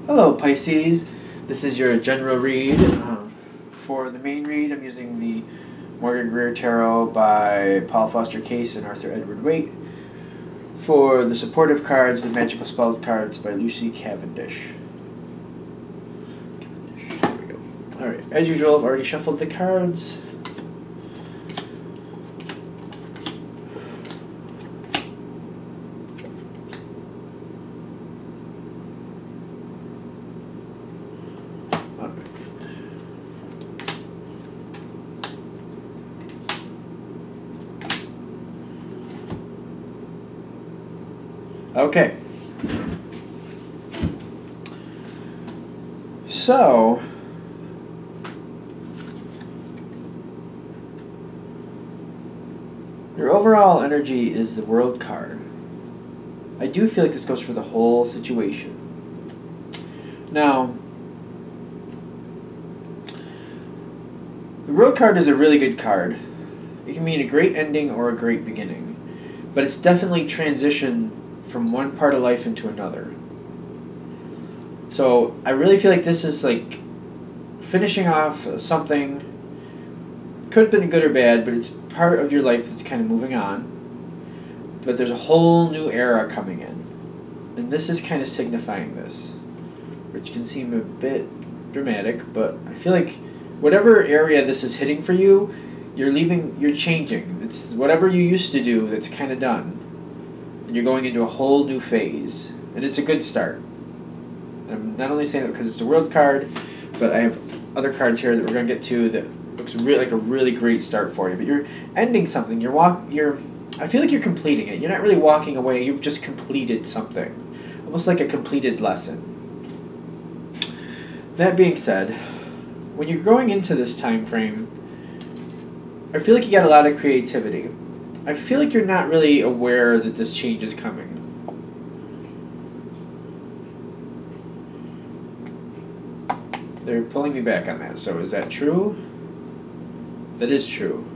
Hello Pisces, this is your general read. For the main read, I'm using the Morgan Greer Tarot by Paul Foster Case and Arthur Edward Waite. For the supportive cards, the Magical Spells cards by Lucy Cavendish. There we go. Alright, as usual, I've already shuffled the cards. Okay, so your overall energy is the World card. I do feel like this goes for the whole situation. Now, the World card is a really good card. It can mean a great ending or a great beginning, but it's definitely transition from one part of life into another. So I really feel like this is like finishing off something. Could have been good or bad, but it's part of your life that's kind of moving on. But there's a whole new era coming in. And this is kind of signifying this, which can seem a bit dramatic, but I feel like whatever area this is hitting for you, you're changing. It's whatever you used to do that's kind of done. And you're going into a whole new phase. And it's a good start. And I'm not only saying that because it's a World card, but I have other cards here that we're going to get to that looks really like a really great start for you. But you're ending something. I feel like you're completing it. You're not really walking away. You've just completed something. Almost like a completed lesson. That being said, when you're going into this time frame, I feel like you got a lot of creativity. I feel like you're not really aware that this change is coming. They're pulling me back on that. So is that true? That is true.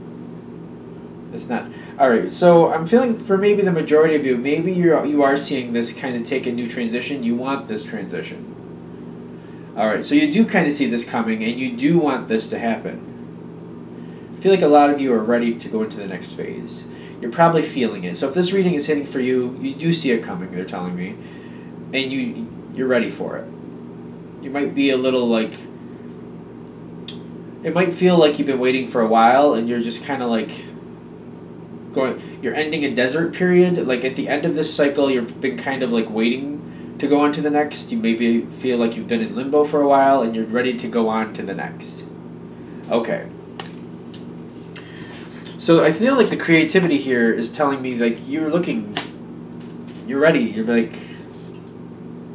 It's not. Alright, so I'm feeling for maybe the majority of you, maybe you are seeing this kind of take a new transition. You want this transition. Alright, so you do kind of see this coming and you do want this to happen. I feel like a lot of you are ready to go into the next phase. You're probably feeling it. So if this reading is hitting for you, you do see it coming, they're telling me. And you're ready for it. You might be a little like... It might feel like you've been waiting for a while and you're just kind of like... You're ending a desert period. Like at the end of this cycle, you've been kind of like waiting to go on to the next. You maybe feel like you've been in limbo for a while and you're ready to go on to the next. Okay. So I feel like the creativity here is telling me like you're ready. You're like,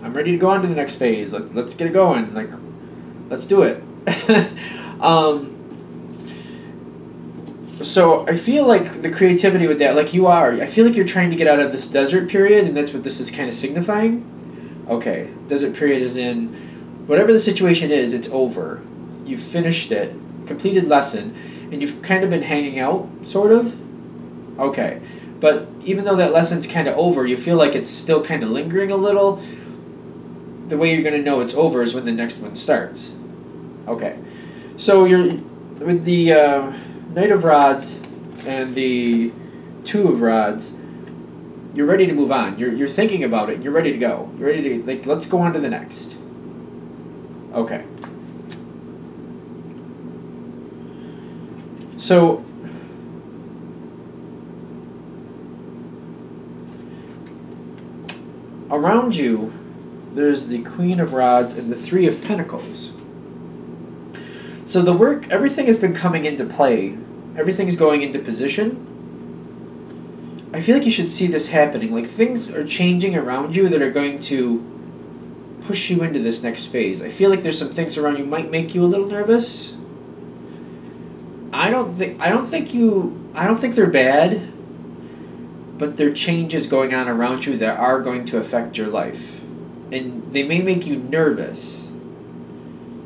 I'm ready to go on to the next phase. Let's get it going. Like, let's do it. So I feel like the creativity with that, like you are, I feel like you're trying to get out of this desert period, and that's what this is kind of signifying. Okay, desert period is in, whatever the situation is, it's over. You've finished it, completed lesson, and you've kind of been hanging out, sort of? Okay. But even though that lesson's kind of over, you feel like it's still kind of lingering a little. The way you're going to know it's over is when the next one starts. Okay. So you're with the Knight of Rods and the Two of Rods, you're ready to move on. You're thinking about it, and you're ready to go. You're ready to, like, let's go on to the next. Okay. So, around you, there's the Queen of Rods and the Three of Pentacles. So the work, everything has been coming into play. Everything's going into position. I feel like you should see this happening. Like things are changing around you that are going to push you into this next phase. I feel like there's some things around you might make you a little nervous. I don't think they're bad, but there are changes going on around you that are going to affect your life. And they may make you nervous.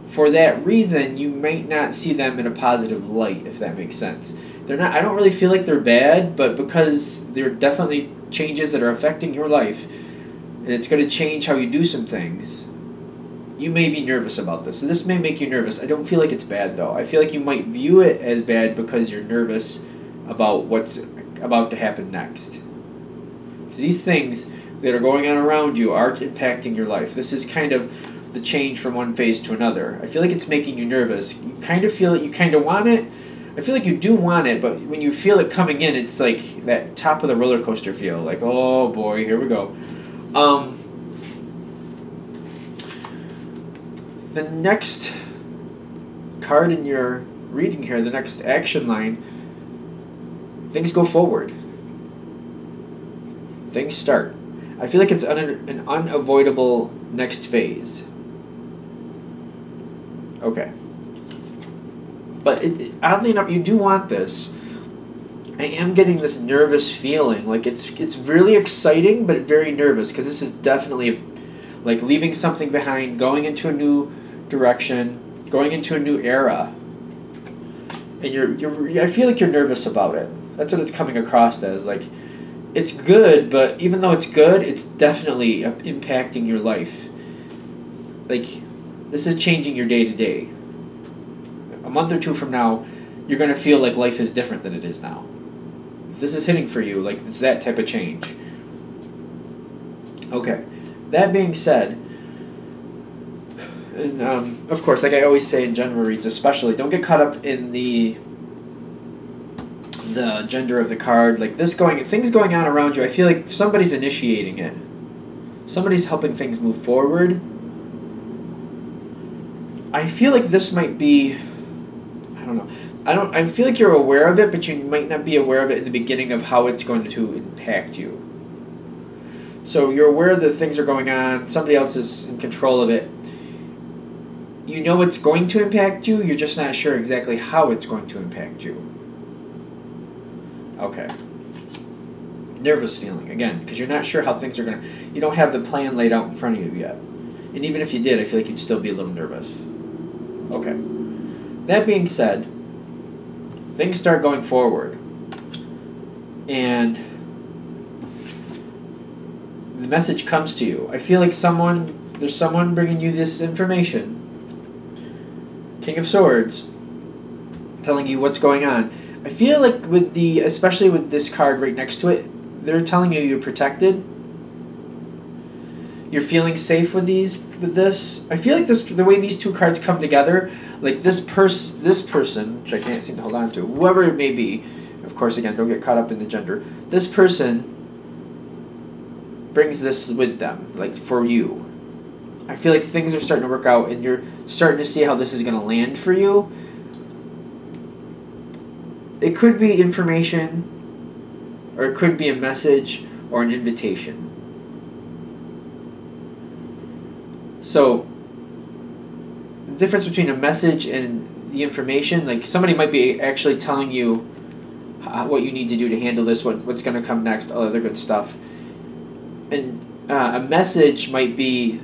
For that reason, you might not see them in a positive light, if that makes sense. They're not. I don't really feel like they're bad, but because they're definitely changes that are affecting your life, and it's going to change how you do some things, You may be nervous about this. So this may make you nervous. I don't feel like it's bad, though. I feel like you might view it as bad because you're nervous about what's about to happen next. These things that are going on around you are impacting your life. This is kind of the change from one phase to another. I feel like it's making you nervous. You kind of feel it. You kind of want it. I feel like you do want it, but when you feel it coming in, it's like that top of the roller coaster feel. Like, oh boy, here we go. The next card in your reading here, the next action line, things go forward. Things start. I feel like it's an unavoidable next phase. Okay. But oddly enough, you do want this. I am getting this nervous feeling. Like it's really exciting, but very nervous, because this is definitely like leaving something behind, going into a new direction, going into a new era. And I feel like you're nervous about it. That's what it's coming across as. Like, it's good, but even though it's good, it's definitely impacting your life. Like, this is changing your day-to-day. A month or two from now, you're going to feel like life is different than it is now. If this is hitting for you, like, it's that type of change. Okay. That being said, and of course, like I always say in general reads especially, don't get caught up in the gender of the card. Like things going on around you, I feel like somebody's initiating it. Somebody's helping things move forward. I feel like this might be, I don't know. I feel like you're aware of it, but you might not be aware of it in the beginning of how it's going to impact you. So you're aware that things are going on, somebody else is in control of it. You know it's going to impact you, you're just not sure exactly how it's going to impact you. Okay. Nervous feeling, again, because you're not sure how things are going to... You don't have the plan laid out in front of you yet. And even if you did, I feel like you'd still be a little nervous. Okay. That being said, things start going forward. And the message comes to you. I feel like there's someone bringing you this information. King of Swords, telling you what's going on. I feel like especially with this card right next to it, they're telling you you're protected. You're feeling safe with this. I feel like the way these two cards come together, like this person, which I can't seem to hold on to, whoever it may be, of course, again, don't get caught up in the gender. This person brings this with them, like for you. I feel like things are starting to work out, and you're starting to see how this is going to land for you. It could be information, or it could be a message, or an invitation. So, the difference between a message and the information, like somebody might be actually telling you what you need to do to handle this, what's going to come next, all other good stuff. And a message might be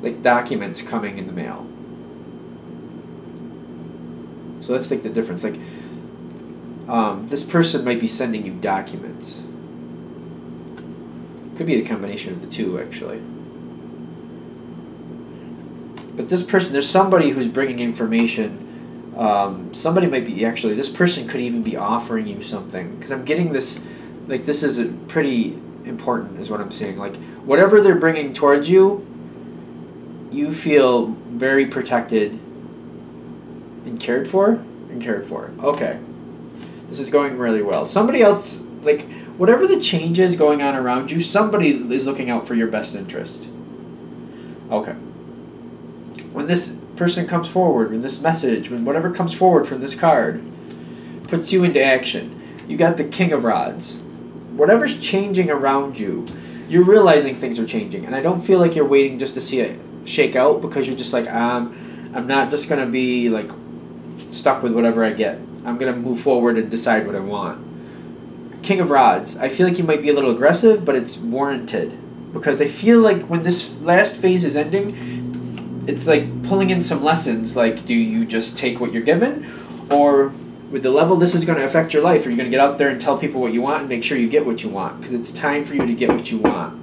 like documents coming in the mail. So let's take the difference. Like, this person might be sending you documents. Could be a combination of the two, actually. But this person, there's somebody who's bringing information. Somebody might be, actually, this person could even be offering you something. Because I'm getting this, like, this is pretty important, is what I'm seeing. Like, whatever they're bringing towards you, you feel very protected and cared for? Okay. This is going really well. Somebody else, like, whatever the change is going on around you, somebody is looking out for your best interest. Okay. When this person comes forward, when this message, when whatever comes forward from this card puts you into action, you got the King of Rods. Whatever's changing around you, you're realizing things are changing. And I don't feel like you're waiting just to see it shake out, because you're just like, I'm not just going to be like stuck with whatever I get. I'm going to move forward and decide what I want. King of Rods, I feel like you might be a little aggressive, but it's warranted. Because I feel like when this last phase is ending, it's like pulling in some lessons. Like, do you just take what you're given? Or with the level this is going to affect your life, are you going to get out there and tell people what you want and make sure you get what you want? Because it's time for you to get what you want.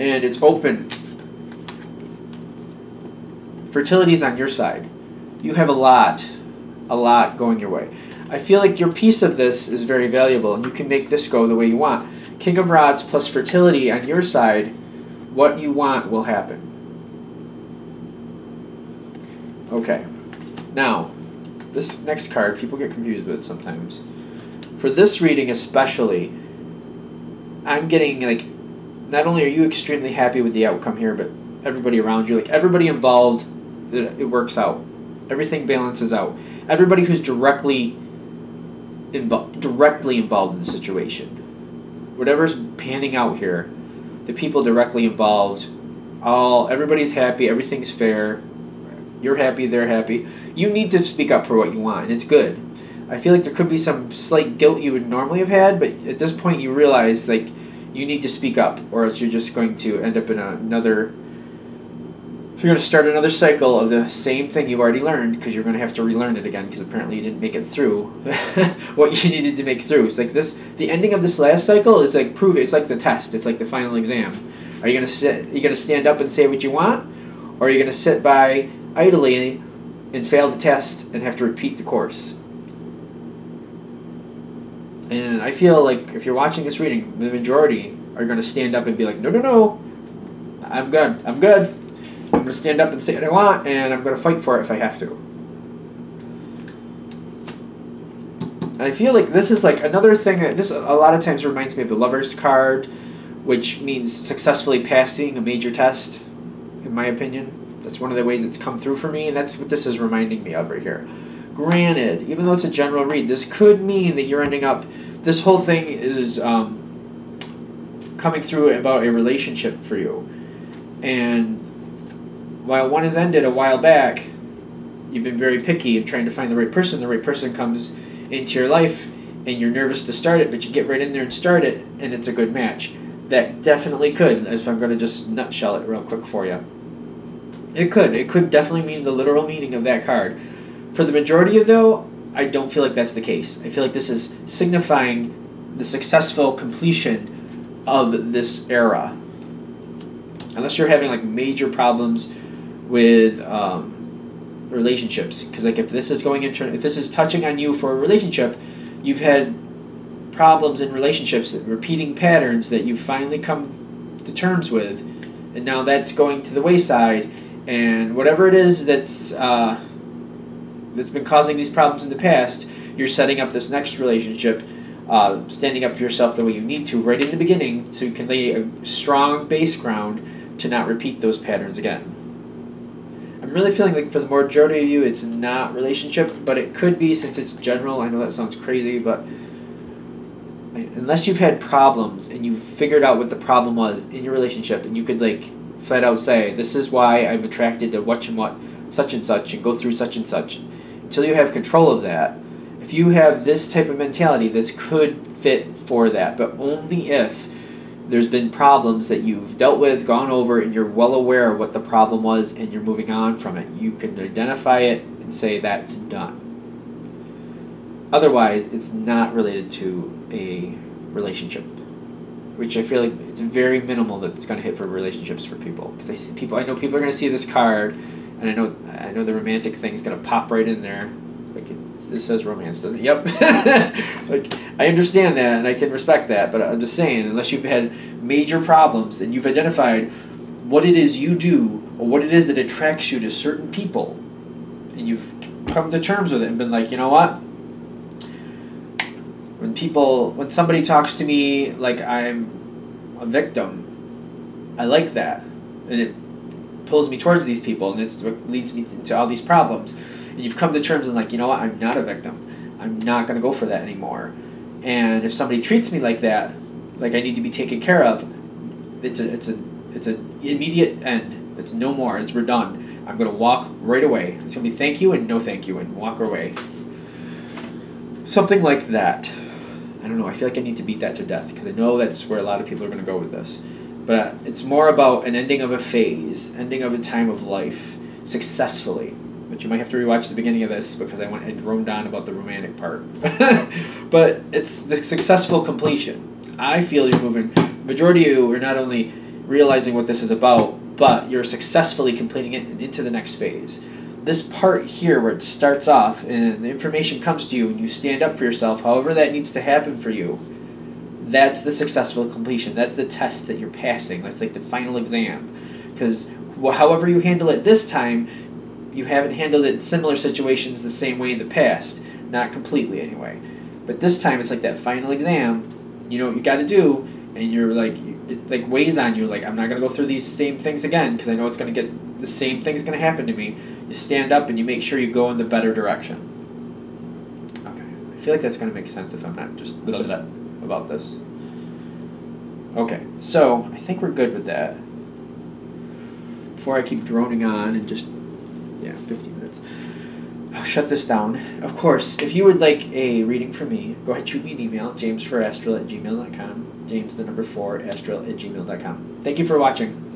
and it's open. Fertility's on your side. You have a lot going your way. I feel like your piece of this is very valuable, and you can make this go the way you want. King of Rods plus fertility on your side, what you want will happen. Okay. Now, this next card, people get confused with sometimes. For this reading especially, I'm getting, like, not only are you extremely happy with the outcome here, but everybody around you, like, everybody involved, it works out. Everything balances out. Everybody who's directly involved in the situation. Whatever's panning out here, the people directly involved, everybody's happy, everything's fair, you're happy, they're happy. You need to speak up for what you want, and it's good. I feel like there could be some slight guilt you would normally have had, but at this point you realize, like, you need to speak up, or else you're just going to end up in you're going to start another cycle of the same thing you've already learned, because you're going to have to relearn it again, because apparently you didn't make it through what you needed to make through. It's like this, the ending of this last cycle is like it's like the test, it's like the final exam. Are you going to sit? Are you going to stand up and say what you want, or are you going to sit by idly and fail the test and have to repeat the course? And I feel like if you're watching this reading, the majority are going to stand up and be like, no, I'm good. I'm going to stand up and say what I want, and I'm going to fight for it if I have to. And I feel like this is like another thing that this a lot of times reminds me of the Lover's card, which means successfully passing a major test, in my opinion. That's one of the ways it's come through for me, and that's what this is reminding me of right here. Granted, even though it's a general read, this could mean that you're ending up, this whole thing is coming through about a relationship for you. And while one has ended a while back, you've been very picky and trying to find the right person comes into your life, and you're nervous to start it, but you get right in there and start it, and it's a good match. That definitely could, if I'm going to just nutshell it real quick for you. It could definitely mean the literal meaning of that card. For the majority of though, I don't feel like that's the case. I feel like this is signifying the successful completion of this era. Unless you're having like major problems with relationships, because like if this is touching on you for a relationship, you've had problems in relationships, repeating patterns that you've finally come to terms with, and now that's going to the wayside, and whatever it is that's been causing these problems in the past, you're setting up this next relationship, standing up for yourself the way you need to right in the beginning, so you can lay a strong base ground to not repeat those patterns again. I'm really feeling like for the majority of you, it's not relationship, but it could be, since it's general. I know that sounds crazy, but unless you've had problems and you've figured out what the problem was in your relationship, and you could like flat out say, this is why I'm attracted to what, such and such, and go through such and such, until you have control of that. If you have this type of mentality, this could fit for that, but only if there's been problems that you've dealt with, gone over, and you're well aware of what the problem was, and you're moving on from it. You can identify it and say that's done. Otherwise, it's not related to a relationship, which I feel like it's very minimal that it's going to hit for relationships for people. Because I know people are going to see this card, and I know the romantic thing's going to pop right in there. Like this says romance, doesn't it? Yep. Like I understand that, and I can respect that, but I'm just saying, unless you've had major problems and you've identified what it is you do, or what it is that attracts you to certain people, and you've come to terms with it and been like, you know what? When somebody talks to me like I'm a victim, I like that, and it pulls me towards these people, and this is what leads me to all these problems. And you've come to terms and like, you know what, I'm not a victim. I'm not going to go for that anymore. And if somebody treats me like that, like I need to be taken care of, it's an immediate end. It's no more. We're done. I'm going to walk right away. It's going to be thank you and no thank you and walk away. Something like that. I don't know. I feel like I need to beat that to death, because I know that's where a lot of people are going to go with this. But it's more about an ending of a phase, ending of a time of life, successfully. But you might have to rewatch the beginning of this, because I droned on about the romantic part. But it's the successful completion. I feel you're moving. The majority of you are not only realizing what this is about, but you're successfully completing it and into the next phase. This part here where it starts off and the information comes to you and you stand up for yourself, however that needs to happen for you, that's the successful completion. That's the test that you're passing. That's like the final exam. Because however you handle it this time, you haven't handled it in similar situations the same way in the past. Not completely anyway. But this time it's like that final exam. You know what you got to do, and you're like, it like weighs on you. Like, I'm not going to go through these same things again because I know it's going to get, the same thing's going to happen to me. You stand up and you make sure you go in the better direction. Okay. I feel like that's going to make sense if I'm not just about this. Okay. So, I think we're good with that. Before I keep droning on and just, 15 minutes. I'll shut this down. Of course, if you would like a reading from me, go ahead, shoot me an email, jamesforastral@gmail.com. James, the number 4, astral@gmail.com. Thank you for watching.